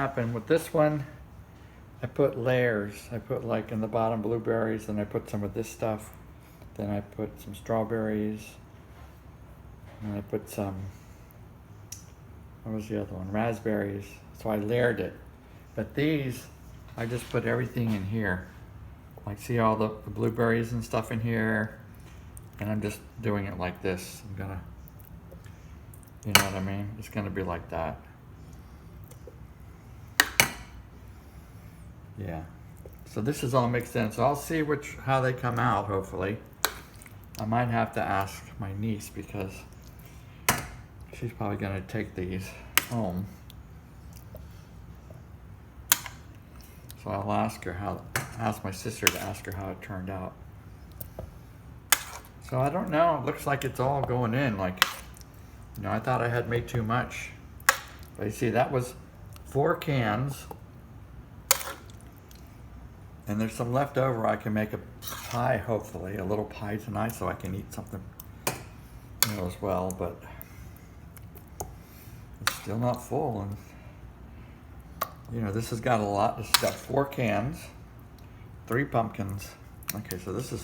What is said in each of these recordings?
happened with this one, I put layers. I put like in the bottom blueberries, and I put some of this stuff. Then I put some strawberries. And I put some, what was the other one? Raspberries. So I layered it. But these, I just put everything in here. Like, see all the blueberries and stuff in here? And I'm just doing it like this. I'm gonna, you know what I mean? It's gonna be like that. Yeah. So this is all mixed in. So I'll see how they come out, hopefully. I might have to ask my niece because she's probably gonna take these home. So I'll ask my sister to ask her how it turned out. So I don't know, it looks like it's all going in. Like, you know, I thought I had made too much. But you see, that was 4 cans. And there's some left over. I can make a pie, hopefully, a little pie tonight, so I can eat something, you know, as well. But it's still not full. And you know, this has got a lot. This has got 4 cans, 3 pumpkins. Okay, so this one's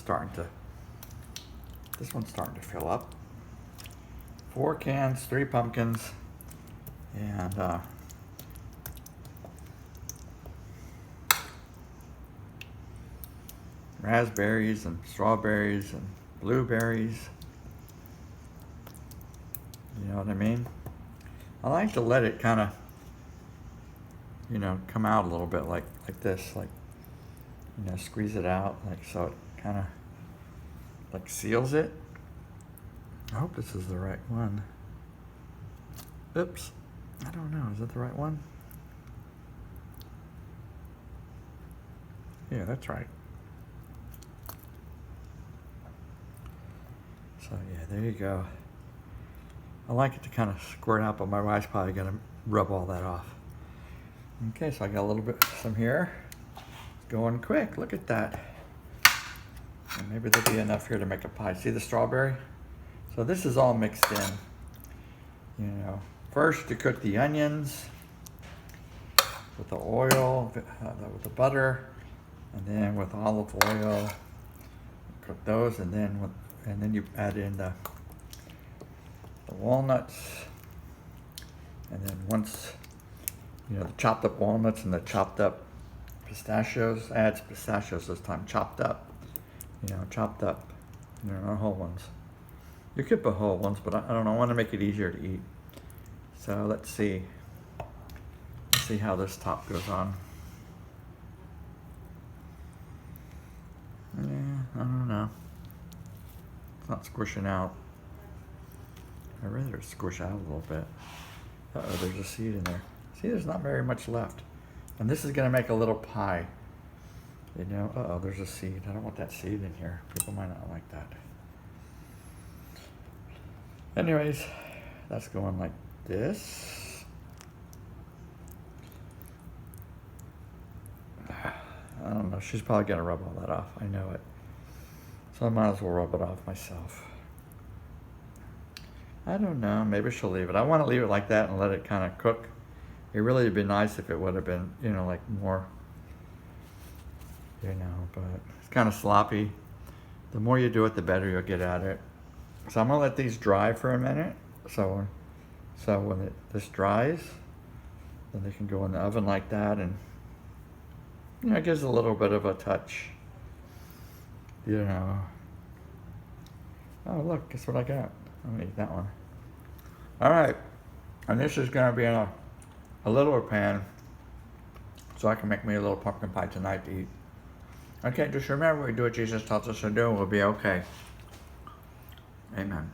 starting to fill up. 4 cans, 3 pumpkins, and raspberries and strawberries and blueberries. You know what I mean? I like to let it kind of, you know, come out a little bit like this, like, you know, squeeze it out like so. It kind of like seals it. I hope this is the right one. Oops, I don't know. Is that the right one? Yeah, that's right. So yeah, there you go. I like it to kind of squirt out, but my wife's probably gonna rub all that off. Okay, so I got a little bit, some here. It's going quick, look at that. And maybe there'll be enough here to make a pie. See the strawberry? So this is all mixed in. You know, first you cook the onions with the oil, with the butter, and then with olive oil, cook those, and then you add in the walnuts, and then once, you know, the chopped up walnuts and the chopped up pistachios, adds pistachios this time, chopped up, you know, not whole ones. You could put whole ones, but I don't know, I want to make it easier to eat. So let's see how this top goes on. Yeah, I don't know. It's not squishing out. I'd rather squish out a little bit. Uh-oh, there's a seed in there. See, there's not very much left. And this is gonna make a little pie. You know, uh-oh, there's a seed. I don't want that seed in here. People might not like that. Anyways, that's going like this. I don't know, she's probably gonna rub all that off. I know it. So I might as well rub it off myself. I don't know, maybe she'll leave it. I want to leave it like that and let it kind of cook. It really would be nice if it would have been, you know, like more, you know, but it's kind of sloppy. The more you do it, the better you'll get at it. So I'm gonna let these dry for a minute. So when this dries, then they can go in the oven like that, and you know, it gives a little bit of a touch. You know. Oh look, guess what I got? I'm gonna eat that one. All right, and this is gonna be in a littler pan, so I can make me a little pumpkin pie tonight to eat. Okay, just remember, we do what Jesus tells us to do, and we'll be okay. Amen.